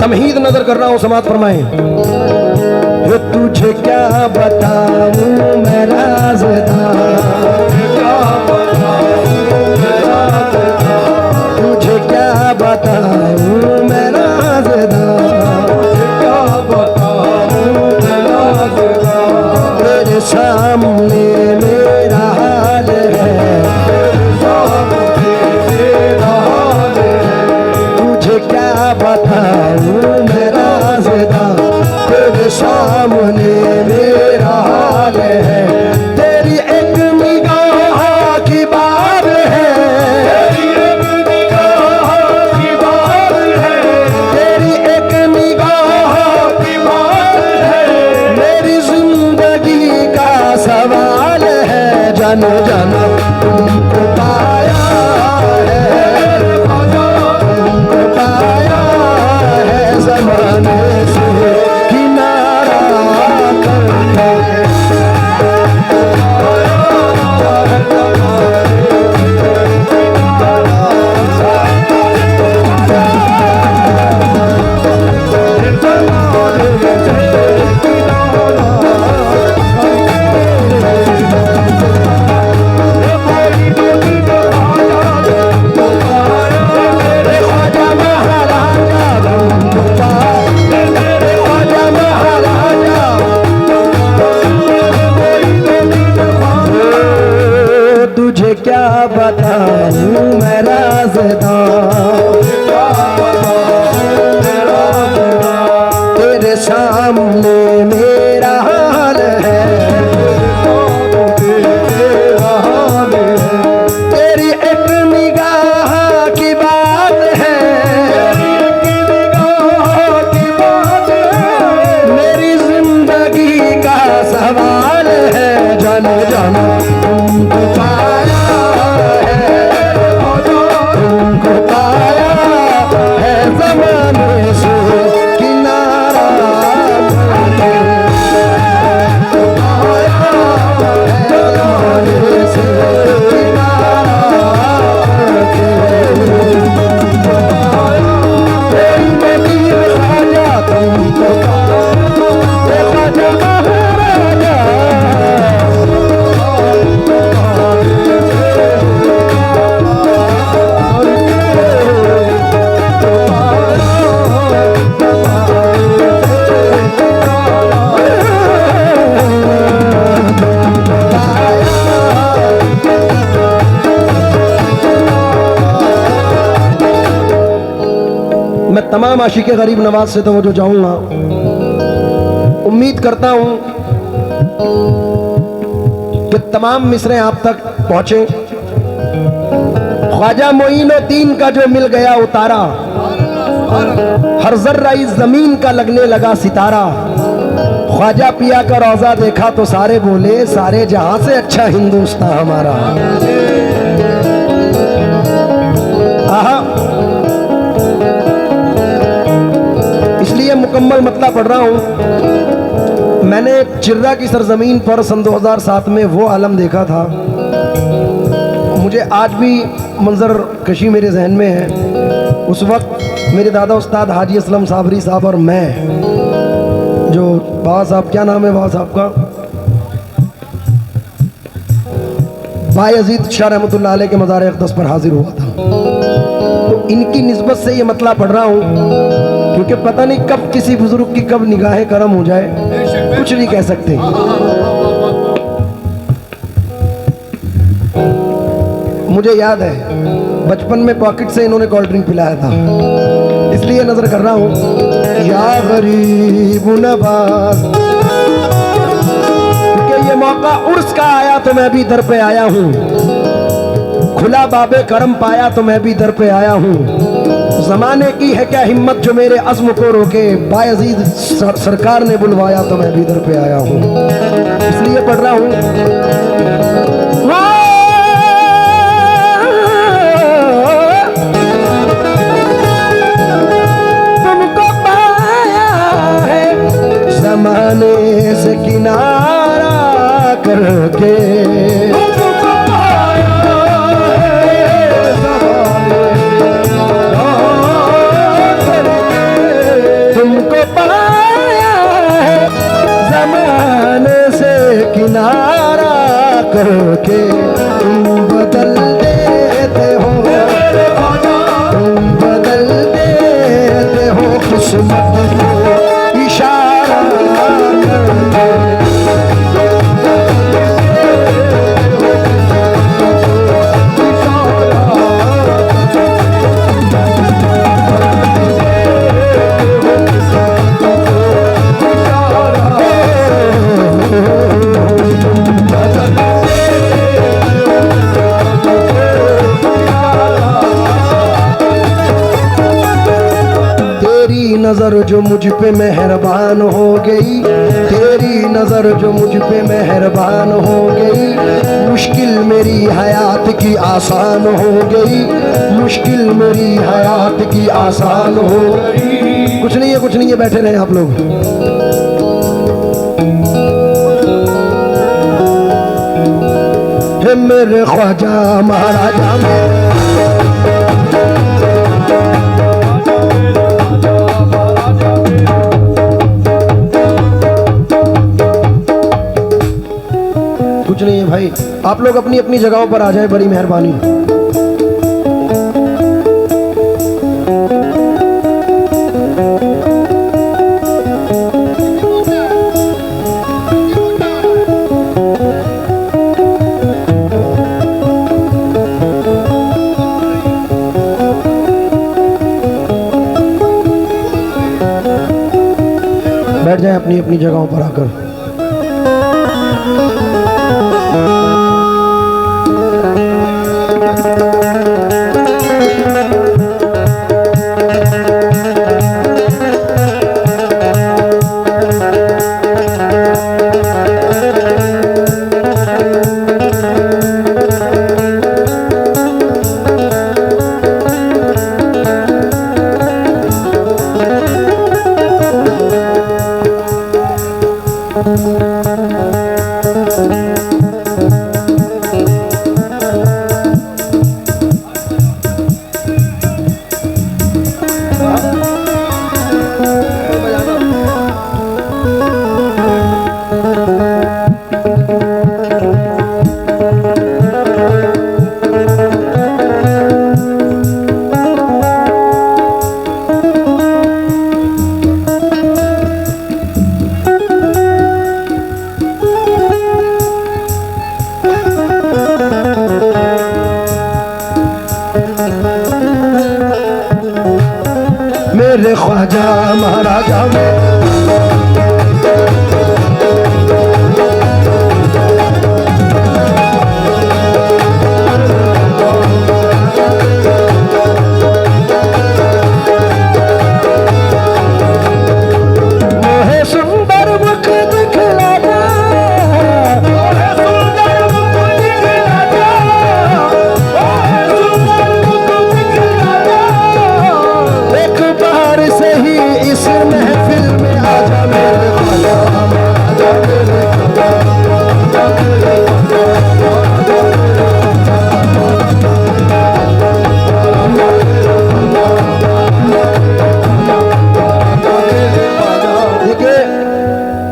तमहीद नजर कर रहा हूं, समात फरमाएं। ये तुझे क्या बताऊं मैं राज़दार, तुझे क्या बताऊं मैं राज़दार, तेरे सामने मेरा हाल है, तुझे क्या बताऊं मैं राज़दार, तेरे सामने मेरा हाल है, तेरी एक निगाह की बात है, तेरी एक निगाह की बात है, तेरी एक निगाह की बात है, मेरी जिंदगी का सवाल है, जन जन तुमको पाया है, तुमको पाया है ज़माने से किनारा करके, तुझे क्या बताऊं मैं राज़दार, तेरे सामने मेरा हाल है, तेरी एक निगाह की बात है, मेरी जिंदगी का सवाल है, जन जन तुमको पाया है, तुमको पाया है ज़माने से किनारा करके, पाया है ज़माने से किनारा करके, ख्वाजा तुमको ख्वाजा महाराजा, मैं तमाम आशिक़े गरीब नवाज से तो वो जो जाऊंगा, उम्मीद करता हूं कि तमाम मिसरे आप तक पहुंचे। ख्वाजा मोइनुद्दीन का जो मिल गया उतारा, हर जर्रा इस जमीन का लगने लगा सितारा, ख्वाजा पिया का रोजा देखा तो सारे बोले सारे जहां से अच्छा हिंदुस्तान हमारा। आहा, इसलिए मुकम्मल मतलब पढ़ रहा हूं। मैंने चिर्रा की सरजमीन पर सन 2007 में वो आलम देखा था, मुझे आज भी मंजर कशी मेरे जहन में है। उस वक्त मेरे दादा उस्ताद हाजी असलम साबरी साहब और मैं, जो बाबा साहब, क्या नाम है बाबा साहब का, बायजीद शाह रहमतुल्लाह अलैह के मज़ार अक़दस पर हाजिर हुआ था। तो इनकी निस्बत से ये मतला पढ़ रहा हूँ, क्योंकि पता नहीं कब किसी बुजुर्ग की कब निगाहें करम हो जाए, कुछ नहीं कह सकते। मुझे याद है बचपन में पॉकेट से इन्होंने कोल्ड ड्रिंक पिलाया था, इसलिए नजर कर रहा हूँ। या गरीब नवाज, क्योंकि ये मौका उर्स का आया तो मैं भी दर पे आया हूँ, खुला बाबे करम पाया तो मैं भी दर पे आया हूँ। जमाने की है क्या हिम्मत जो मेरे अज़्म को रोके, बायजीद सरकार ने बुलवाया तो मैं भी दर पे आया हूँ। इसलिए पढ़ रहा हूँ। जमाने से किनारा करके तुमको पाया है, जमाने से किनारा करके तुम बदल देते हो, तुम बदल देते हो किस्मत को इशारा करके। नजर जो मुझ पे मेहरबान हो गई, तेरी नजर जो मुझ पे मेहरबान हो गई, मुश्किल मेरी हयात की आसान हो गई, मुश्किल मेरी हयात की आसान हो गई। कुछ नहीं है, कुछ नहीं है, बैठे रहे आप लोग। हे मेरे ख्वाजा महाराजा में कुछ नहीं है भाई, आप लोग अपनी अपनी जगहों पर आ जाए, बड़ी मेहरबानी। बैठ जाए अपनी अपनी जगहों पर आकर। मेरे ख्वाजा महाराजा में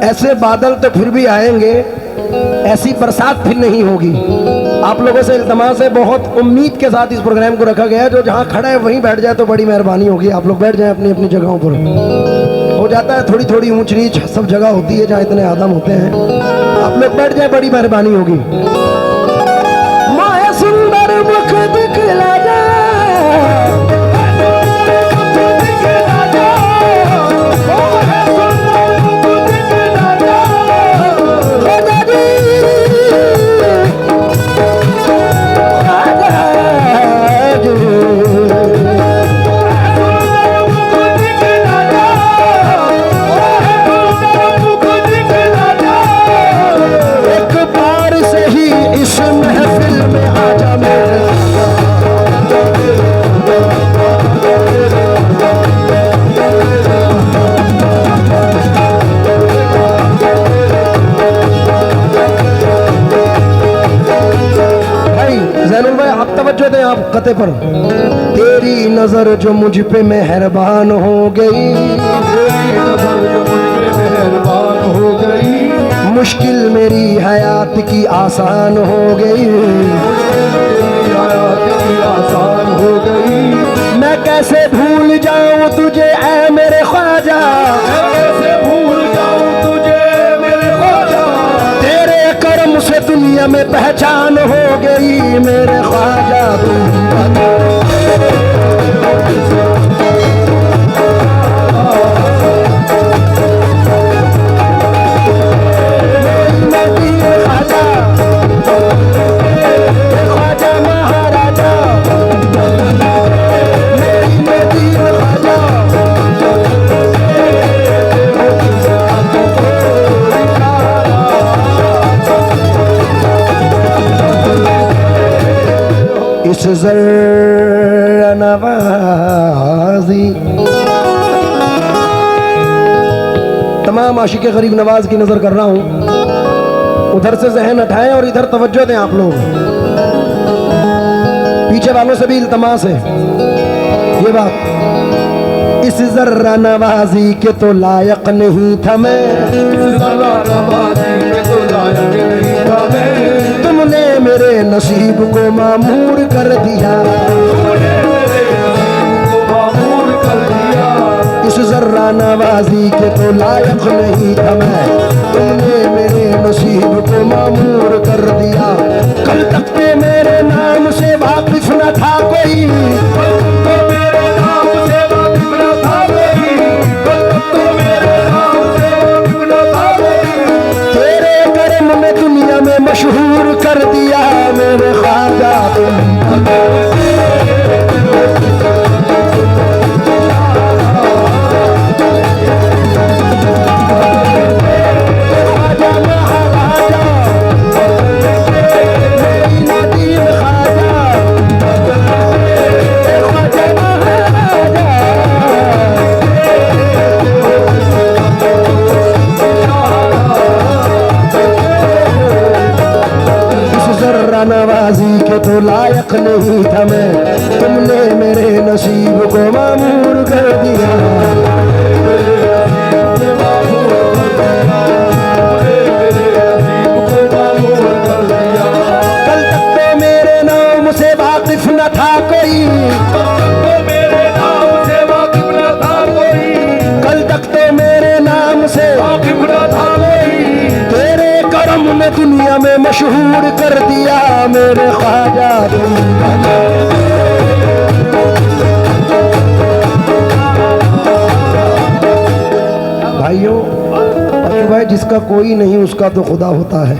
ऐसे बादल तो फिर भी आएंगे, ऐसी बरसात फिर नहीं होगी। आप लोगों से इल्तमास है, बहुत उम्मीद के साथ इस प्रोग्राम को रखा गया है। जो जहाँ खड़ा है वहीं बैठ जाए तो बड़ी मेहरबानी होगी। आप लोग बैठ जाएं अपनी अपनी जगहों पर। हो जाता है थोड़ी थोड़ी ऊंच नीच सब जगह होती है जहाँ इतने आदम होते हैं। आप लोग बैठ जाए, बड़ी मेहरबानी होगी। माया सुंदर मुख दिखला जा, तवज्जो दें आप कते पर। तेरी नजर जो मुझ पे मेहरबान हो गई, मुश्किल मेरी हयात की आसान हो गई, मैं कैसे भूल जाऊं तुझे ऐ मेरे ख्वाजा, करम से दुनिया में पहचान हो गई मेरे ख्वाजा। ख्वाजा महाराजा इस ज़र्रा नवाज़ी। तमाम आशिक़े गरीब नवाज की नज़र कर रहा हूँ, उधर से जहन हटाएं और इधर तवज्जो दें आप लोग। पीछे वालों से भी इल्तमास है ये बात। इस ज़र्रा नवाज़ी के तो लायक नहीं था मैं, तुमने मेरे नसीब को मामूर कर दिया, इस ज़र्रा नवाज़ी के तो लायक नहीं था मैं, तुमने मेरे नसीब को मामूर कर दिया। कल तक तो मेरे नाम से वाकिफ न था कोई, दुनिया में मशहूर कर दिया मेरे ख्वाजा तुम। नवाज़ी के तो लायक नहीं था मैं, तुमने मेरे नसीब को मामूर कर दिया। कल तक तो मेरे नाम से वाकिफ न था कोई, कल तक तो मेरे नाम से वाकिफ न था कोई, तेरे करम ने दुनिया में मशहूर कर दिया मेरे ख्वाजा तुम। भाइयों भाई, जिसका कोई नहीं उसका तो खुदा होता है।